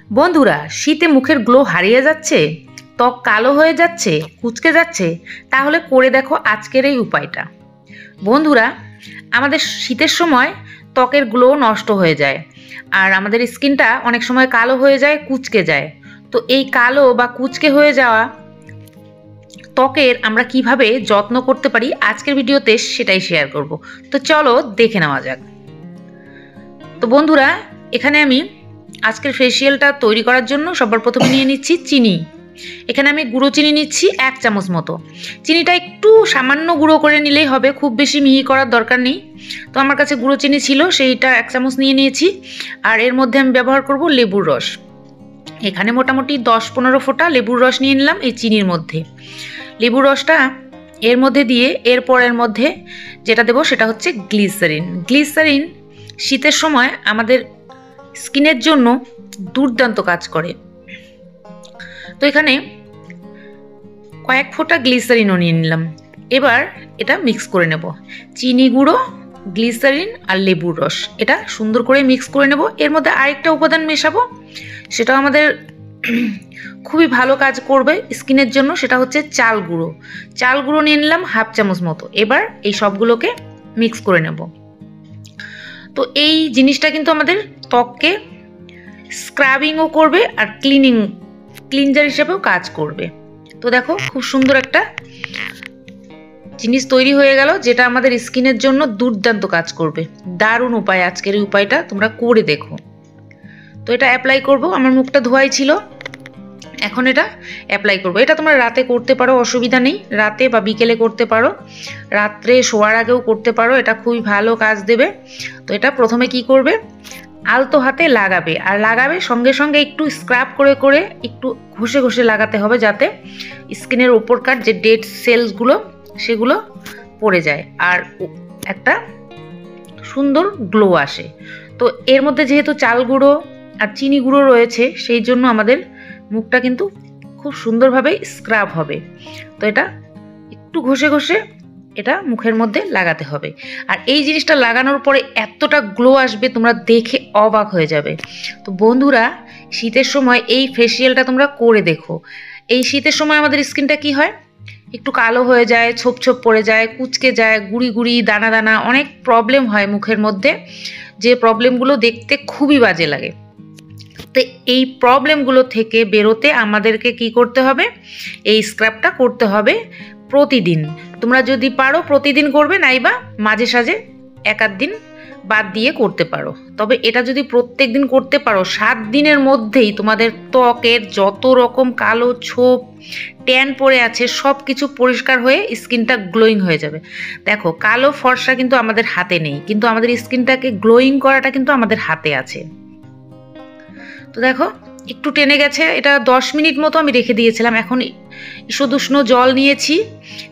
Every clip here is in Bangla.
বন্ধুরা, শীতে মুখের গ্লো হারিয়ে যাচ্ছে, ত্বক কালো হয়ে যাচ্ছে, কুঁচকে যাচ্ছে, তাহলে করে দেখো আজকের এই উপায়টা। বন্ধুরা, আমাদের শীতের সময় ত্বকের গ্লো নষ্ট হয়ে যায় আর আমাদের স্কিনটা অনেক সময় কালো হয়ে যায়, কুঁচকে যায়। তো এই কালো বা কুঁচকে হয়ে যাওয়া ত্বকের আমরা কিভাবে যত্ন করতে পারি আজকের ভিডিওতে সেটাই শেয়ার করব। তো চলো দেখে নেওয়া যাক। তো বন্ধুরা, এখানে আমি আজকের ফেসিয়ালটা তৈরি করার জন্য সবার প্রথমে নিয়ে নিচ্ছি চিনি। এখানে আমি গুঁড়ো চিনি নিচ্ছি 1 চামচ মতো। চিনিটা একটু সামান্য গুঁড়ো করে নিলেই হবে, খুব বেশি মিহি করার দরকার নেই। তো আমার কাছে গুঁড়ো চিনি ছিল, সেইটা 1 চামচ নিয়ে নিয়েছি। আর এর মধ্যে আমি ব্যবহার করব লেবুর রস। এখানে মোটামুটি 10-15 ফোঁটা লেবুর রস নিয়ে নিলাম এই চিনির মধ্যে। লেবুর রসটা এর মধ্যে দিয়ে এরপর এর মধ্যে যেটা দেবো সেটা হচ্ছে গ্লিসারিন। গ্লিসারিন শীতের সময় আমাদের স্কিনের জন্য দুর্দান্ত কাজ করে। তো এখানে কয়েক ফোঁটা গ্লিসারিনও নিয়ে নিলাম। এবার এটা মিক্স করে নেব। চিনি গুঁড়ো, গ্লিসারিন আর লেবুর রস, এটা সুন্দর করে মিক্স করে নেব। এর মধ্যে আরেকটা উপাদান মেশাবো, সেটাও আমাদের খুবই ভালো কাজ করবে স্কিনের জন্য, সেটা হচ্ছে চাল গুঁড়ো। চাল গুঁড়ো নিয়ে নিলাম 1/2 চামচ মতো। এবার এই সবগুলোকে মিক্স করে নেব। তো এই জিনিসটা কিন্তু আমাদের ত্বককে স্ক্রাবিংও করবে আর ক্লিনজার হিসেবেও কাজ করবে। তো দেখো, খুব সুন্দর একটা জিনিস তৈরি হয়ে গেল, যেটা আমাদের স্কিনের জন্য দুর্দান্ত কাজ করবে। দারুণ উপায়, আজকের এই উপায়টা তোমরা করে দেখো। তো এটা অ্যাপ্লাই করব। আমার মুখটা ধোয়াই ছিল, এখন এটা অ্যাপ্লাই করব। এটা তোমরা রাতে করতে পারো, অসুবিধা নেই। রাতে বা বিকেলে করতে পারো, রাত্রে শোয়ার আগেও করতে পারো, এটা খুবই ভালো কাজ দেবে। তো এটা প্রথমে কি করবে, আলতো হাতে লাগাবে, আর লাগাবে সঙ্গে সঙ্গে একটু স্ক্রাব করে করে একটু ঘষে ঘষে লাগাতে হবে, যাতে স্কিনের ওপরকার যে ডেড সেলসগুলো সেগুলো পড়ে যায় আর একটা সুন্দর গ্লো আসে। তো এর মধ্যে যেহেতু চাল গুঁড়ো আর চিনি গুঁড়ো রয়েছে, সেই জন্য আমাদের মুখটা কিন্তু খুব সুন্দরভাবে স্ক্রাব হবে। তো এটা একটু ঘষে ঘষে এটা মুখের মধ্যে লাগাতে হবে। আর এই জিনিসটা লাগানোর পরে এতটা গ্লো আসবে, তোমরা দেখে অবাক হয়ে যাবে। তো বন্ধুরা, শীতের সময় এই ফেসিয়ালটা তোমরা করে দেখো। এই শীতের সময় আমাদের স্কিনটা কি হয়, একটু কালো হয়ে যায়, ছোপ ছোপ পড়ে যায়, কুঁচকে যায়, গুড়ি গুড়ি, দানা দানা, অনেক প্রবলেম হয় মুখের মধ্যে, যে প্রবলেমগুলো দেখতে খুবই বাজে লাগে। তো এই প্রবলেমগুলো থেকে বেরোতে আমাদেরকে কি করতে হবে, এই স্ক্রাবটা করতে হবে প্রতিদিন। তোমরা যদি পারো প্রতিদিন করবে, নাইবা মাঝে সাঝে 1-8 দিন বাদ দিয়ে করতে পারো। তবে এটা যদি প্রত্যেক দিন করতে পারো, 7 দিনের মধ্যেই তোমাদের ত্বকের যত রকম কালো ছোপ ট্যান পড়ে আছে সব কিছু পরিষ্কার হয়ে স্কিনটা গ্লোয়িং হয়ে যাবে। দেখো, কালো ফর্সা কিন্তু আমাদের হাতে নেই, কিন্তু আমাদের স্কিনটাকে গ্লোয়িং করাটা কিন্তু আমাদের হাতে আছে। তো দেখো, একটু টেনে গেছে, এটা 10 মিনিট মতো আমি রেখে দিয়েছিলাম। এখন ঈষদুষ্ণ জল নিয়েছি,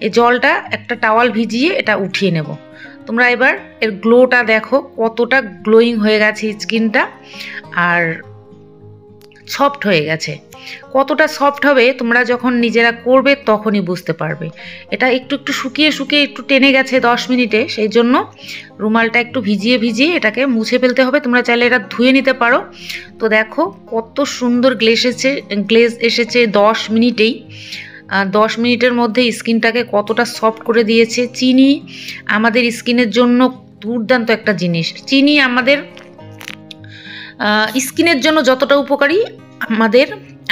এই জলটা একটা টাওয়াল ভিজিয়ে এটা উঠিয়ে নেব। তোমরা এবার এর গ্লোটা দেখো, কতটা গ্লোয়িং হয়ে গেছে স্কিনটা, আর সফট হয়ে গেছে। কতটা সফট হবে তোমরা যখন নিজেরা করবে তখনই বুঝতে পারবে। এটা একটু একটু শুকিয়ে শুকিয়ে একটু টেনে গেছে 10 মিনিটে, সেই জন্য রুমালটা একটু ভিজিয়ে ভিজিয়ে এটাকে মুছে ফেলতে হবে। তোমরা চাইলে এটা ধুয়ে নিতে পারো। তো দেখো কত সুন্দর গ্লেজ এসেছে 10 মিনিটেই। 10 মিনিটের মধ্যে স্কিনটাকে কতটা সফট করে দিয়েছে। চিনি আমাদের স্কিনের জন্য দুর্দান্ত একটা জিনিস। চিনি আমাদের স্কিনের জন্য যতটা উপকারী,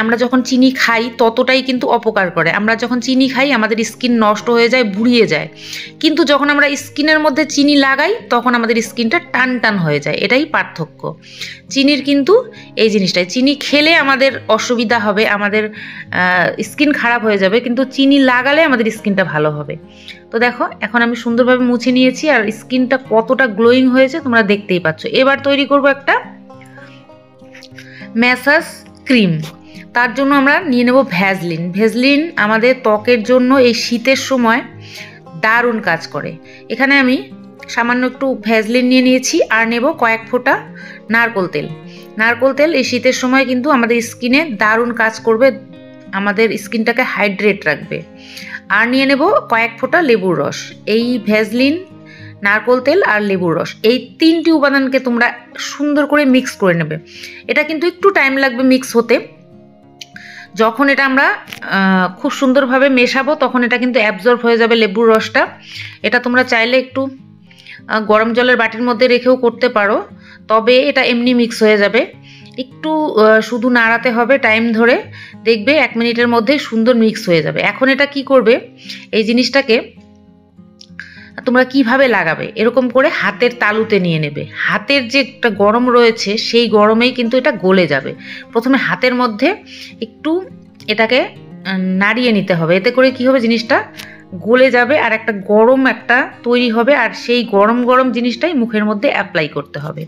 আমরা যখন চিনি খাই ততটাই কিন্তু অপকার করে। আমরা যখন চিনি খাই আমাদের স্কিন নষ্ট হয়ে যায়, বুড়িয়ে যায়, কিন্তু যখন আমরা স্কিনের মধ্যে চিনি লাগাই তখন আমাদের স্কিনটা টান টান হয়ে যায়। এটাই পার্থক্য চিনির কিন্তু এই জিনিসটাই। চিনি খেলে আমাদের অসুবিধা হবে, আমাদের স্কিন খারাপ হয়ে যাবে, কিন্তু চিনি লাগালে আমাদের স্কিনটা ভালো হবে। তো দেখো, এখন আমি সুন্দরভাবে মুছে নিয়েছি আর স্কিনটা কতটা গ্লোয়িং হয়েছে তোমরা দেখতেই পাচ্ছ। এবার তৈরি করব একটা ম্যাসাজ ক্রিম। তার জন্য আমরা নিয়ে নেব ভ্যাসলিন। ভ্যাসলিন আমাদের ত্বকের জন্য এই শীতের সময় দারুণ কাজ করে। এখানে আমি সামান্য একটু ভ্যাসলিন নিয়ে নিয়েছি, আর নেব কয়েক ফোঁটা নারকোল তেল। নারকোল তেল এই শীতের সময় কিন্তু আমাদের স্কিনে দারুণ কাজ করবে, আমাদের স্কিনটাকে হাইড্রেট রাখবে। আর নিয়ে নেব কয়েক ফোঁটা লেবুর রস। এই ভ্যাসলিন, নারকেল তেল আর লেবুর রস, এই 3টি উপাদানকে তোমরা সুন্দর করে মিক্স করে নেবে। এটা কিন্তু একটু টাইম লাগবে মিক্স হতে। যখন এটা আমরা খুব সুন্দরভাবে মেশাবো তখন এটা কিন্তু অ্যাবজর্ব হয়ে যাবে লেবুর রসটা। এটা তোমরা চাইলে একটু গরম জলের বাটির মধ্যে রেখেও করতে পারো, তবে এটা এমনি মিক্স হয়ে যাবে। একটু শুধু নাড়াতে হবে টাইম ধরে, দেখবে 1 মিনিটের মধ্যেই সুন্দর মিক্স হয়ে যাবে। এখন এটা কি করবে, এই জিনিসটাকে তোমরা কিভাবে লাগাবে, এরকম করে হাতের তালুতে নিয়ে নেবে। হাতের যে একটা গরম রয়েছে সেই গরমেই কিন্তু এটা গলে যাবে। প্রথমে হাতের মধ্যে একটু এটাকে নাড়িয়ে নিতে হবে, এতে করে কি হবে জিনিসটা গলে যাবে আর একটা গরম একটা তৈরি হবে, আর সেই গরম গরম জিনিসটাই মুখের মধ্যে অ্যাপ্লাই করতে হবে।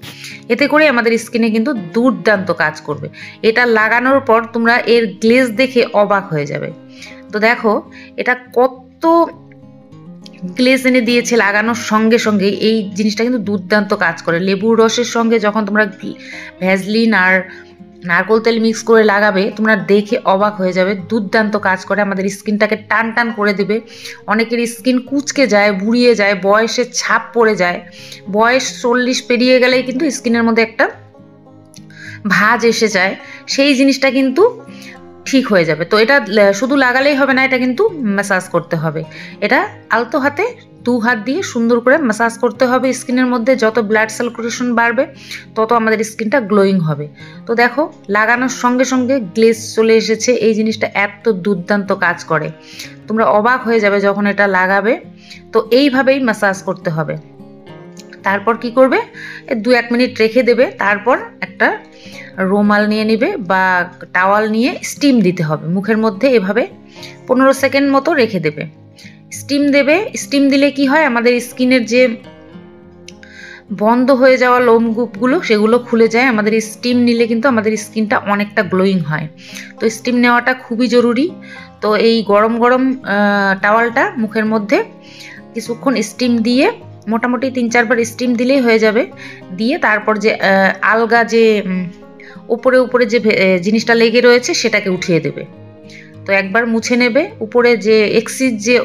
এতে করে আমাদের স্কিনে কিন্তু দুর্দান্ত কাজ করবে। এটা লাগানোর পর তোমরা এর গ্লেজ দেখে অবাক হয়ে যাবে। তো দেখো এটা কত গ্লেজ এনে দিয়েছে লাগানোর সঙ্গে সঙ্গে। এই জিনিসটা কিন্তু দুর্দান্ত কাজ করে। লেবুর রসের সঙ্গে যখন তোমরা ভ্যাসলিন আর নারকেল তেল মিক্স করে লাগাবে তোমরা দেখে অবাক হয়ে যাবে, দুর্দান্ত কাজ করে। আমাদের স্কিনটাকে টান টান করে দেবে। অনেকের স্কিন কুঁচকে যায়, বুড়িয়ে যায়, বয়সের ছাপ পড়ে যায়। বয়স 40 পেরিয়ে গেলেই কিন্তু স্কিনের মধ্যে একটা ভাঁজ এসে যায়, সেই জিনিসটা কিন্তু ঠিক হয়ে যাবে। তো এটা শুধু লাগালেই হবে না, এটা কিন্তু ম্যাসাজ করতে হবে। এটা আলতো হাতে 2 হাত দিয়ে সুন্দর করে ম্যাসাজ করতে হবে স্কিনের মধ্যে। যত ব্লাড সার্কুলেশন বাড়বে তত আমাদের স্কিনটা গ্লোয়িং হবে। তো দেখো লাগানোর সঙ্গে সঙ্গে গ্লেজ চলে এসেছে। এই জিনিসটা এত দুর্দান্ত কাজ করে, তোমরা অবাক হয়ে যাবে যখন এটা লাগাবে। তো এইভাবেই ম্যাসাজ করতে হবে। তারপর কি করবে, 2-1 মিনিট রেখে দেবে। তারপর একটা রুমাল নিয়ে নেবে বা টাওয়াল নিয়ে স্টিম দিতে হবে মুখের মধ্যে। এভাবে 15 সেকেন্ড মতো রেখে দেবে, স্টিম দেবে। স্টিম দিলে কি হয়, আমাদের স্কিনের যে বন্ধ হয়ে যাওয়া লোমকূপগুলো সেগুলো খুলে যায়। আমাদের স্টিম নিলে কিন্তু আমাদের স্কিনটা অনেকটা গ্লোয়িং হয়। তো স্টিম নেওয়াটা খুবই জরুরি। তো এই গরম গরম টাওয়ালটা মুখের মধ্যে কিছুক্ষণ স্টিম দিয়ে, মোটামুটি 3-4 বার স্টিম দিলেই হয়ে যাবে। দিয়ে তারপর যে আলগা যে উপরে উপরে যে জিনিসটা লেগে রয়েছে সেটাকে উঠিয়ে দেবে। তো একবার মুছে নেবে। উপরে যে এক্সিস যে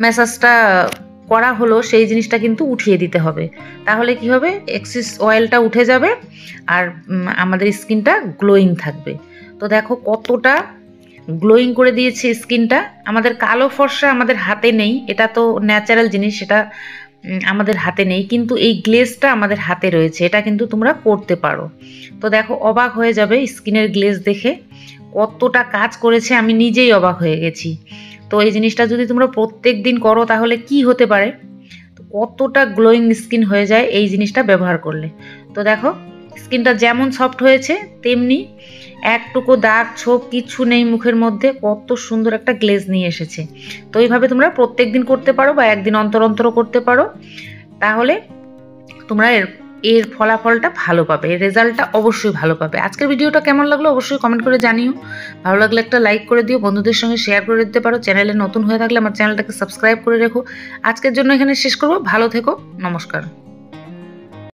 ম্যাসাজটা করা হলো সেই জিনিসটা কিন্তু উঠিয়ে দিতে হবে। তাহলে কি হবে, এক্সিস অয়েলটা উঠে যাবে আর আমাদের স্কিনটা গ্লোয়িং থাকবে। তো দেখো কতটা গ্লোয়িং করে দিয়েছে স্কিনটা। আমাদের কালো ফর্সা আমাদের হাতে নেই, এটা তো ন্যাচারাল জিনিস, সেটা আমাদের হাতে নেই, কিন্তু এই গ্লেজটা আমাদের হাতে রয়েছে, এটা কিন্তু তোমরা করতে পারো। তো দেখো অবাক হয়ে যাবে স্কিনের গ্লেজ দেখে কতটা কাজ করেছে, আমি নিজেই অবাক হয়ে গেছি। তো এই জিনিসটা যদি তোমরা প্রত্যেক দিন করো তাহলে কি হতে পারে, কতটা গ্লোয়িং স্কিন হয়ে যায় এই জিনিসটা ব্যবহার করলে। তো দেখো স্কিনটা যেমন সফট হয়েছে তেমনি একটুকু দাগ ছোপ কিচ্ছু নেই মুখের মধ্যে, কত সুন্দর একটা গ্লেজ নিয়ে এসেছে। তো এইভাবে তোমরা প্রত্যেক দিন করতে পারো বা একদিন অন্তর অন্তর করতে পারো, তাহলে তোমরা এর ফলাফলটা ভালো পাবে, এর রেজাল্টটা অবশ্যই ভালো পাবে। আজকের ভিডিওটা কেমন লাগলো অবশ্যই কমেন্ট করে জানিও। ভালো লাগলে একটা লাইক করে দিও, বন্ধুদের সঙ্গে শেয়ার করে দিতে পারো। চ্যানেলে নতুন হয়ে থাকলে আমার চ্যানেলটাকে সাবস্ক্রাইব করে রেখো। আজকের জন্য এখানে শেষ করবো। ভালো থেকো, নমস্কার।